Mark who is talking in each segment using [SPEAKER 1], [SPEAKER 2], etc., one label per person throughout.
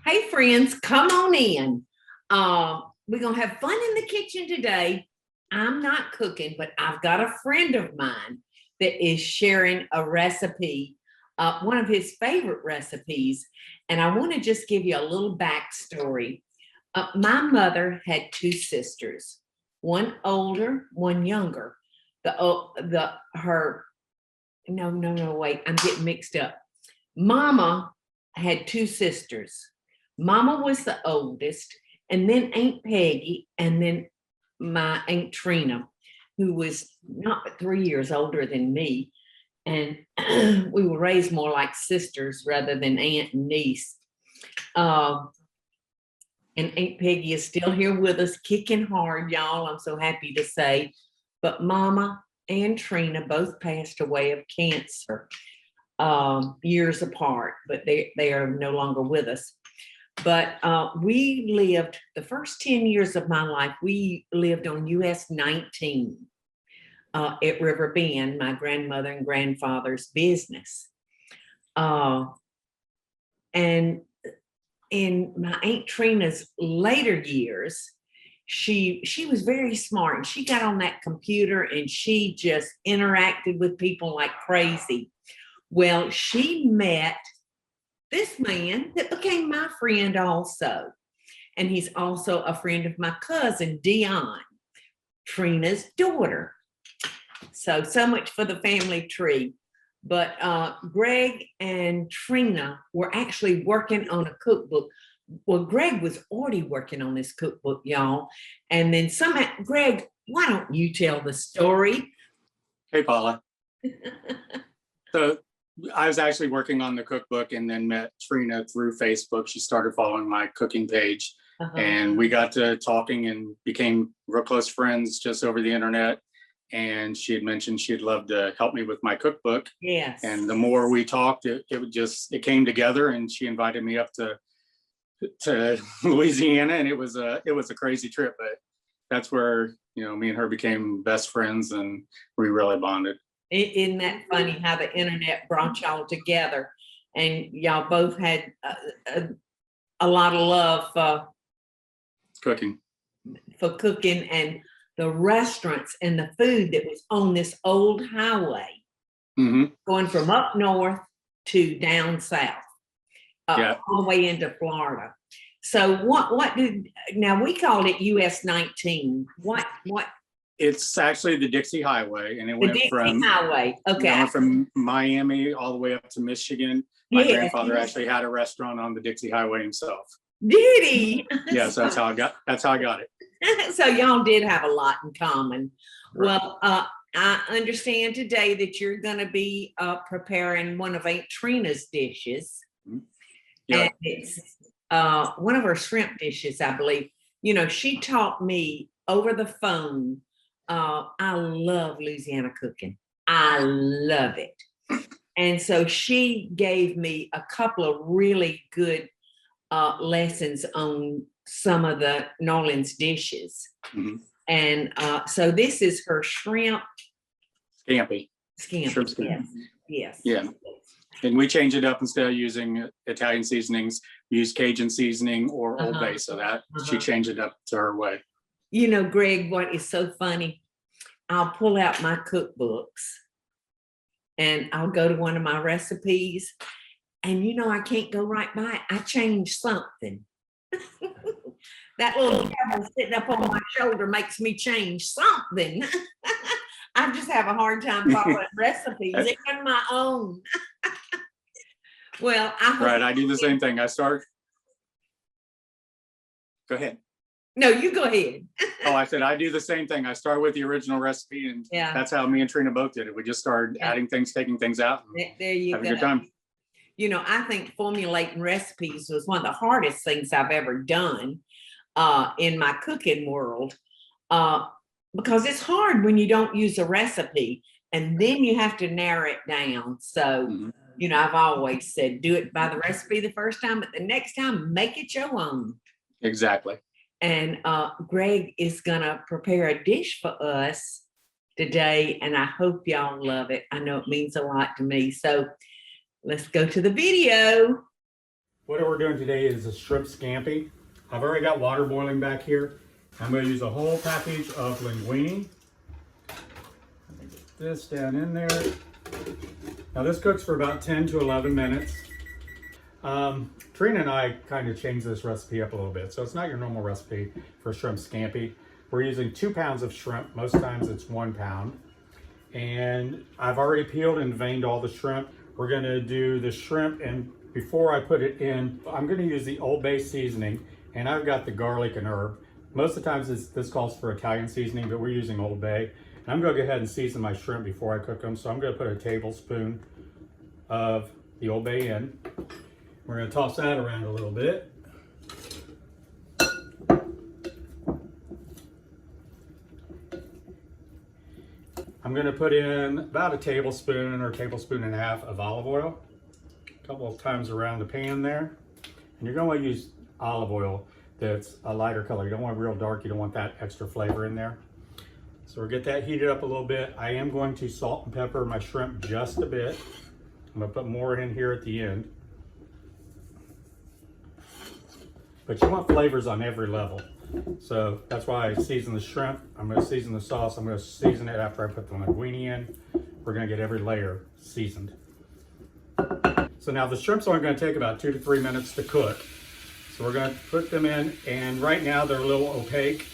[SPEAKER 1] Hey friends, come on in. We're gonna have fun in the kitchen today. I'm not cooking, but I've got a friend of mine that is sharing a recipe, one of his favorite recipes. And I want to just give you a little backstory. My mother had two sisters, one older, one younger. Wait, I'm getting mixed up. Mama had two sisters. Mama was the oldest, and then Aunt Peggy, and then my Aunt Trina, who was not but 3 years older than me. And we were raised more like sisters rather than aunt and niece. And Aunt Peggy is still here with us, kicking hard, y'all. I'm so happy to say. But Mama and Trina both passed away of cancer years apart, but they are no longer with us. But we lived the first 10 years of my life, we lived on US 19 at River Bend, my grandmother and grandfather's business. And in my Aunt Trina's later years, she was very smart, and she got on that computer and she just interacted with people like crazy. Well, she met this man that became my friend also. And he's also a friend of my cousin, Deen, Trina's daughter. So much for the family tree. But Greg and Trina were actually working on a cookbook. Well, Greg was already working on this cookbook, y'all. And then Greg, why don't you tell the story?
[SPEAKER 2] Hey, Paula. So I was actually working on the cookbook and then met Trina through Facebook. She started following my cooking page, and we got to talking and became real close friends just over the internet. And she had mentioned she'd love to help me with my cookbook.
[SPEAKER 1] Yes.
[SPEAKER 2] And the more we talked, it came together, and she invited me up to Louisiana, and it was a crazy trip, but that's where, me and her became best friends, and we really bonded.
[SPEAKER 1] Isn't that funny how the internet brought y'all together, and y'all both had a lot of love for
[SPEAKER 2] cooking
[SPEAKER 1] and the restaurants and the food that was on this old highway, going from up north to down south, all the way into Florida. So now we called it US 19. What?
[SPEAKER 2] It's actually the Dixie Highway, and it went from
[SPEAKER 1] Highway. Okay.
[SPEAKER 2] It went from Miami all the way up to Michigan. My grandfather actually had a restaurant on the Dixie Highway himself.
[SPEAKER 1] Did he?
[SPEAKER 2] Yes, that's how I got it.
[SPEAKER 1] So y'all did have a lot in common.
[SPEAKER 2] Right.
[SPEAKER 1] Well, I understand today that you're going to be preparing one of Aunt Trina's dishes.
[SPEAKER 2] Yeah.
[SPEAKER 1] And it's one of her shrimp dishes, I believe. She taught me over the phone. I love Louisiana cooking. I love it. And so she gave me a couple of really good lessons on some of the New Orleans dishes. And so this is her shrimp
[SPEAKER 2] scampi.
[SPEAKER 1] Shrimp scampi. Yes.
[SPEAKER 2] Yeah. And we change it up. Instead of using Italian seasonings, we use Cajun seasoning or Old Bay, so that she changed it up to her way.
[SPEAKER 1] Greg, what is so funny, I'll pull out my cookbooks and I'll go to one of my recipes, and I can't go right by it. I change something. That little devil sitting up on my shoulder makes me change something. I just have a hard time following recipes, even my own. Well,
[SPEAKER 2] I do the same thing. Go ahead.
[SPEAKER 1] No, you go ahead.
[SPEAKER 2] I said I do the same thing. I start with the original recipe, and that's how me and Trina both did it. We just started adding things, taking things out.
[SPEAKER 1] There you go.
[SPEAKER 2] Have a good time.
[SPEAKER 1] I think formulating recipes was one of the hardest things I've ever done in my cooking world, because it's hard when you don't use a recipe and then you have to narrow it down. So, I've always said, do it by the recipe the first time, but the next time, make it your own.
[SPEAKER 2] Exactly.
[SPEAKER 1] And Greg is going to prepare a dish for us today, and I hope y'all love it. I know it means a lot to me. So let's go to the video.
[SPEAKER 2] What we're doing today is a shrimp scampi. I've already got water boiling back here. I'm going to use a whole package of linguine. Let me get this down in there. Now this cooks for about 10 to 11 minutes. Trina and I kind of changed this recipe up a little bit. So it's not your normal recipe for shrimp scampi. We're using 2 pounds of shrimp. Most times it's 1 pound. And I've already peeled and veined all the shrimp. We're going to do the shrimp, and before I put it in, I'm going to use the Old Bay seasoning, and I've got the garlic and herb. Most of the times this calls for Italian seasoning, but we're using Old Bay. And I'm going to go ahead and season my shrimp before I cook them. So I'm going to put a tablespoon of the Old Bay in. We're going to toss that around a little bit. I'm going to put in about a tablespoon or a tablespoon and a half of olive oil, a couple of times around the pan there. And you're going to use olive oil that's a lighter color. You don't want real dark. You don't want that extra flavor in there. So we'll get that heated up a little bit. I am going to salt and pepper my shrimp just a bit. I'm going to put more in here at the end. But you want flavors on every level. So that's why I season the shrimp. I'm going to season the sauce. I'm going to season it after I put the linguine in. We're going to get every layer seasoned. So now the shrimp's only going to take about 2 to 3 minutes to cook. So we're going to put them in, and right now they're a little opaque.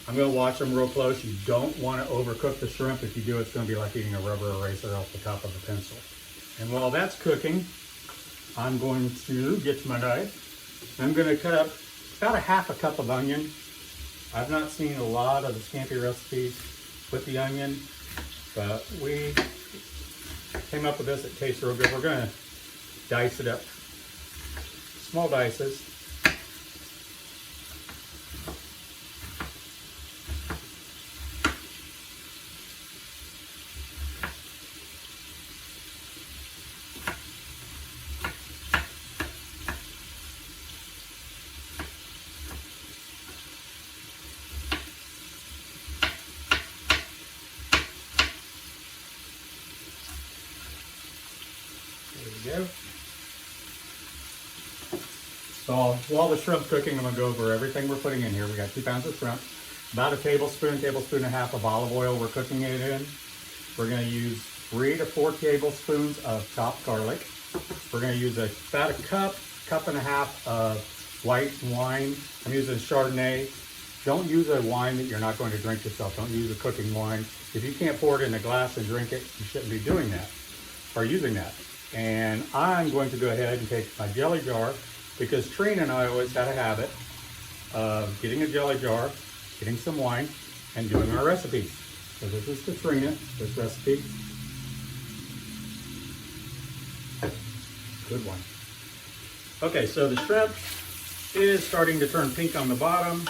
[SPEAKER 2] I'm going to watch them real close. You don't want to overcook the shrimp. If you do, it's going to be like eating a rubber eraser off the top of a pencil. And while that's cooking, I'm going to get to my knife. I'm going to cut up about a half a cup of onion. I've not seen a lot of the scampi recipes with the onion, but we came up with this. It tastes real good. We're going to dice it up, small dices. There we go. So while the shrimp's cooking, I'm going to go over everything we're putting in here. We got 2 pounds of shrimp, about a tablespoon and a half of olive oil we're cooking it in. We're going to use 3 to 4 tablespoons of chopped garlic. We're going to use about a cup and a half of white wine. I'm using Chardonnay. Don't use a wine that you're not going to drink yourself. Don't use a cooking wine. If you can't pour it in a glass and drink it, you shouldn't be doing that or using that. And I'm going to go ahead and take my jelly jar, because Trina and I always had a habit of getting a jelly jar, getting some wine, and doing our recipes. So this is the Trina, this recipe. Good one. Okay, so the shrimp is starting to turn pink on the bottom.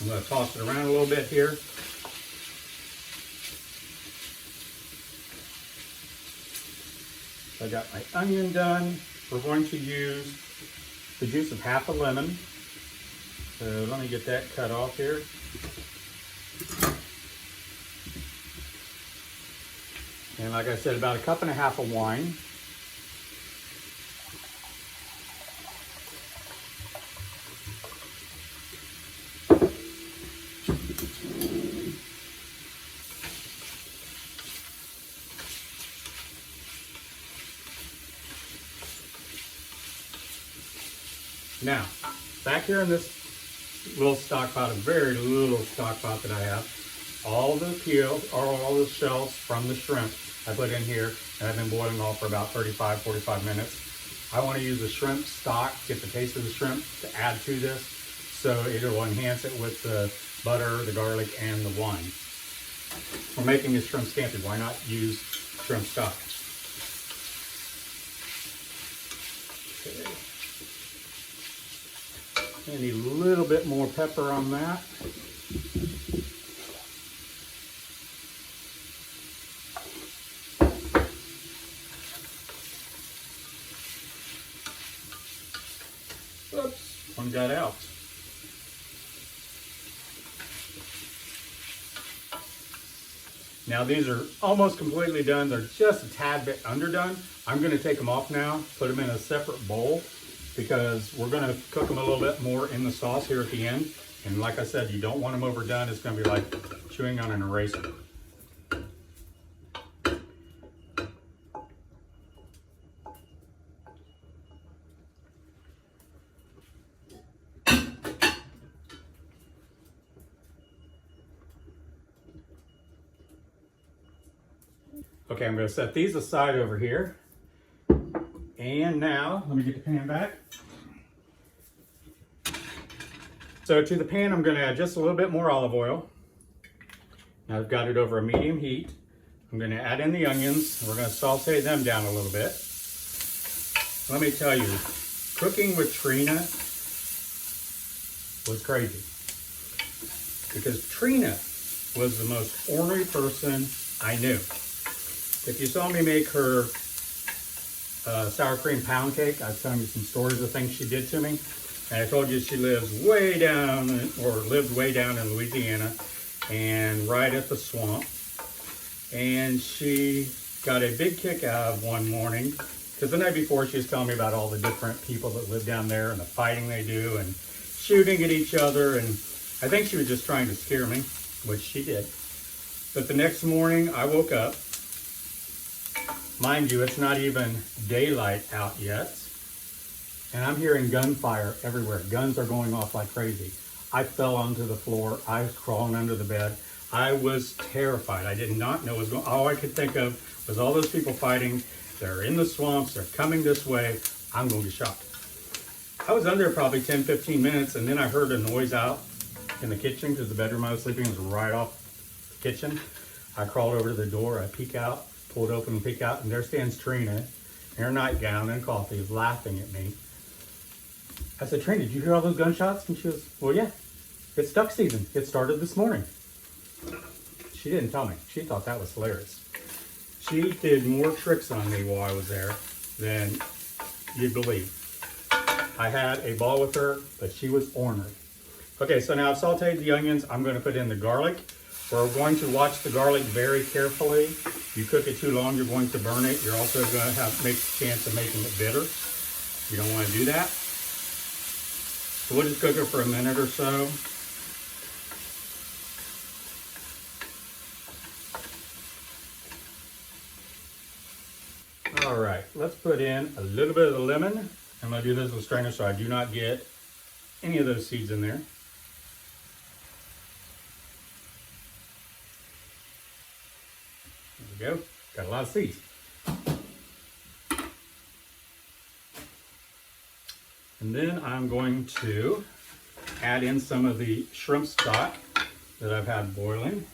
[SPEAKER 2] I'm going to toss it around a little bit here. I got my onion done. We're going to use the juice of half a lemon. So let me get that cut off here. And like I said, about a cup and a half of wine. Now, back here in this little stock pot, a very little stock pot that I have, all the peels, all the shells from the shrimp I put in here, and I've been boiling all for about 35, 45 minutes. I want to use the shrimp stock, get the taste of the shrimp to add to this, so it'll enhance it with the butter, the garlic, and the wine. We're making this shrimp scampi. Why not use shrimp stock? Okay. I need a little bit more pepper on that. Oops, one got out. Now these are almost completely done. They're just a tad bit underdone. I'm going to take them off now, put them in a separate bowl,
[SPEAKER 3] because we're going to cook them a little bit more in the sauce here at the end. And like I said, you don't want them overdone. It's going to be like chewing on an eraser. Okay, I'm going to set these aside over here. And now, let me get the pan back. So to the pan, I'm going to add just a little bit more olive oil. Now I've got it over a medium heat. I'm going to add in the onions. We're going to saute them down a little bit. Let me tell you, cooking with Trina was crazy. Because Trina was the most ornery person I knew. If you saw me make her sour cream pound cake, I was telling you some stories of things she did to me. And I told you she lives way down, or lived way down in Louisiana, and right at the swamp. And she got a big kick out of one morning, because the night before she was telling me about all the different people that live down there and the fighting they do and shooting at each other. And I think she was just trying to scare me, which she did. But the next morning I woke up. Mind you, it's not even daylight out yet. And I'm hearing gunfire everywhere. Guns are going off like crazy. I fell onto the floor. I was crawling under the bed. I was terrified. I did not know what was going on. All I could think of was all those people fighting. They're in the swamps. They're coming this way. I'm going to get shot. I was under probably 10, 15 minutes, and then I heard a noise out in the kitchen because the bedroom I was sleeping was right off the kitchen. I crawled over to the door. I peek out, pull it open and peek out, and there stands Trina in her nightgown and coffee laughing at me. I said, Trina, did you hear all those gunshots? And she goes, well, yeah, it's duck season. It started this morning. She didn't tell me. She thought that was hilarious. She did more tricks on me while I was there than you'd believe. I had a ball with her, but she was ornery. Okay, so now I've sauteed the onions. I'm going to put in the garlic. We're going to watch the garlic very carefully. If you cook it too long, you're going to burn it. You're also going to make a chance of making it bitter. You don't want to do that. So we'll just cook it for a minute or so. All right, let's put in a little bit of the lemon. I'm going to do this with a strainer so I do not get any of those seeds in there. There we go. Got a lot of seeds. And then I'm going to add in some of the shrimp stock that I've had boiling.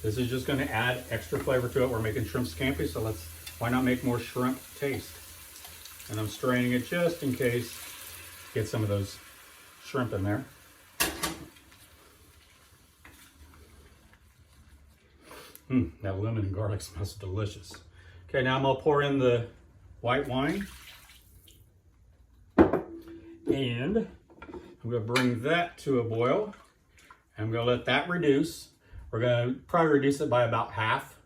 [SPEAKER 3] This is just going to add extra flavor to it. We're making shrimp scampi, so why not make more shrimp taste? And I'm straining it just in case, get some of those shrimp in there. That lemon and garlic smells delicious. Okay, now I'm going to pour in the white wine. And I'm going to bring that to a boil. I'm going to let that reduce. We're going to probably reduce it by about half,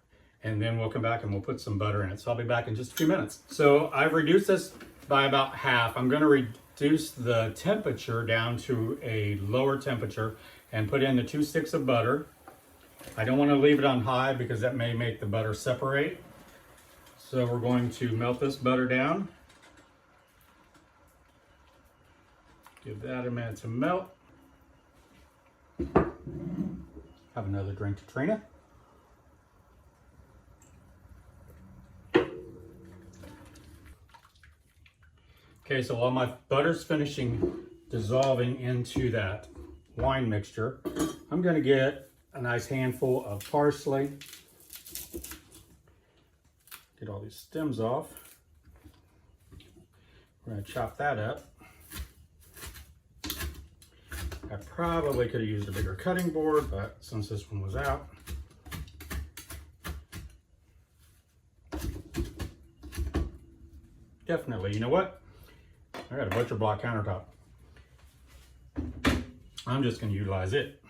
[SPEAKER 3] and then we'll come back and we'll put some butter in it. So I'll be back in just a few minutes. So I've reduced this by about half. I'm going to reduce the temperature down to a lower temperature and put in the 2 sticks of butter. I don't want to leave it on high because that may make the butter separate. So we're going to melt this butter down. Give that a minute to melt. Have another drink to Trina. Okay, so while my butter's finishing dissolving into that wine mixture, I'm going to get a nice handful of parsley. Get all these stems off. We're going to chop that up. I probably could have used a bigger cutting board, but since this one was out. Definitely, you know what? I got a butcher block countertop. I'm just going to utilize it.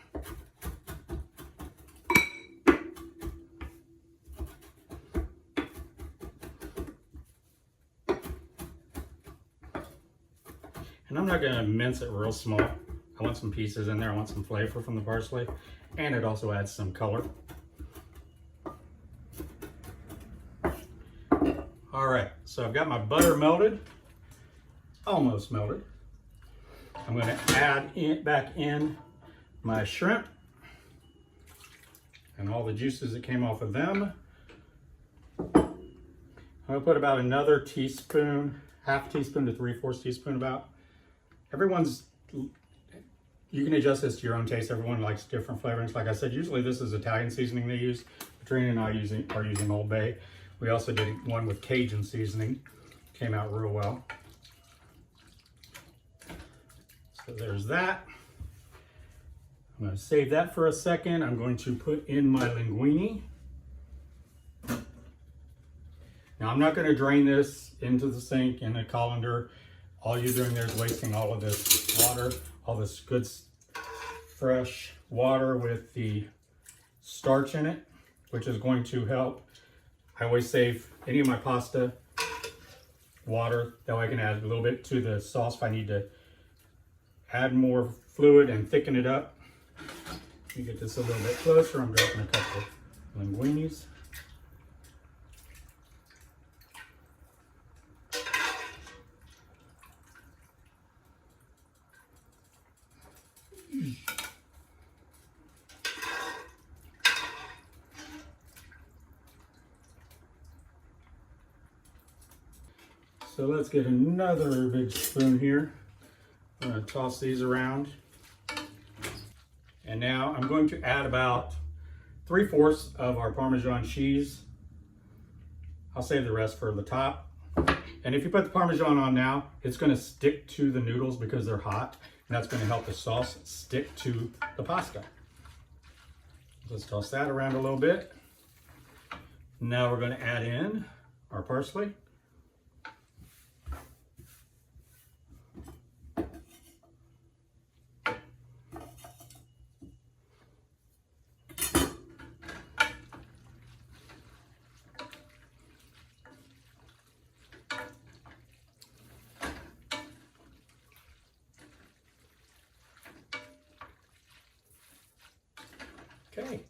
[SPEAKER 3] And I'm not gonna mince it real small. I want some pieces in there. I want some flavor from the parsley. And it also adds some color. All right, so I've got my butter melted, almost melted. I'm going to add back in my shrimp and all the juices that came off of them. I'm going to put about another teaspoon, half teaspoon to 3/4 teaspoon about. You can adjust this to your own taste. Everyone likes different flavorings. Like I said, usually this is Italian seasoning they use. Trina and I are using Old Bay. We also did one with Cajun seasoning. Came out real well. So there's that. I'm going to save that for a second. I'm going to put in my linguine. Now I'm not going to drain this into the sink in a colander. All you're doing there is wasting all of this water, all this good fresh water with the starch in it, which is going to help. I always save any of my pasta water, that way I can add a little bit to the sauce if I need to add more fluid and thicken it up. Let me get this a little bit closer. I'm dropping a couple of linguines. So let's get another big spoon here. I'm going to toss these around. And now I'm going to add about 3/4 of our Parmesan cheese. I'll save the rest for the top. And if you put the Parmesan on now, it's going to stick to the noodles because they're hot. And that's going to help the sauce stick to the pasta. Let's toss that around a little bit. Now we're going to add in our parsley. Okay,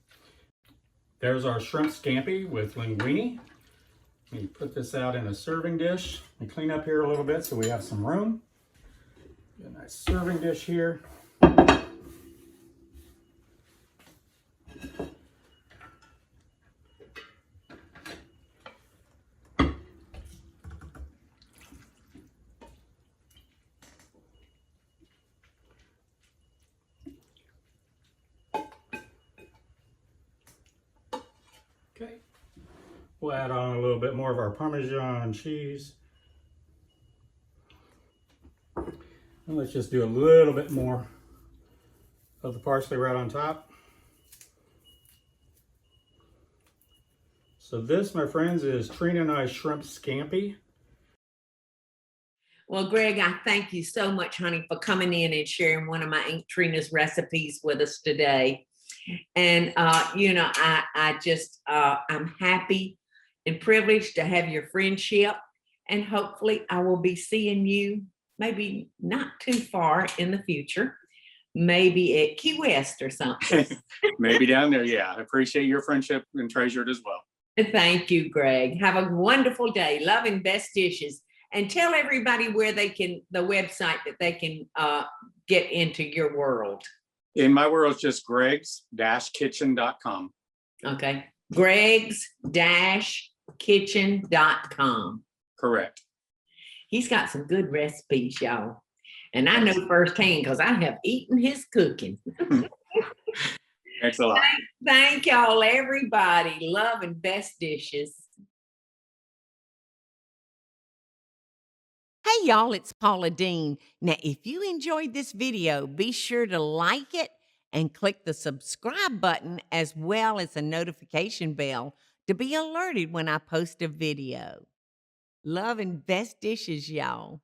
[SPEAKER 3] there's our shrimp scampi with linguine. Let me put this out in a serving dish and clean up here a little bit so we have some room. Get a nice serving dish here. Okay, we'll add on a little bit more of our Parmesan cheese. And let's just do a little bit more of the parsley right on top. So this, my friends, is Trina and I's Shrimp Scampi.
[SPEAKER 1] Well, Greg, I thank you so much, honey, for coming in and sharing one of my Aunt Trina's recipes with us today. And, I'm happy and privileged to have your friendship. And hopefully I will be seeing you maybe not too far in the future, maybe at Key West or something.
[SPEAKER 2] Maybe down there. Yeah. I appreciate your friendship and treasure it as well.
[SPEAKER 1] Thank you, Greg. Have a wonderful day. Love and best dishes. And tell everybody where the website that they can get into your world.
[SPEAKER 2] In my world, it's just gregs-kitchen.com.
[SPEAKER 1] Okay. gregs-kitchen.com.
[SPEAKER 2] Correct.
[SPEAKER 1] He's got some good recipes, y'all. And I know firsthand because I have eaten his cooking.
[SPEAKER 2] Thanks a lot.
[SPEAKER 1] Thank y'all, everybody. Love and best dishes. Hey y'all, it's Paula Deen. Now, if you enjoyed this video, be sure to like it and click the subscribe button as well as the notification bell to be alerted when I post a video. Love and best dishes, y'all.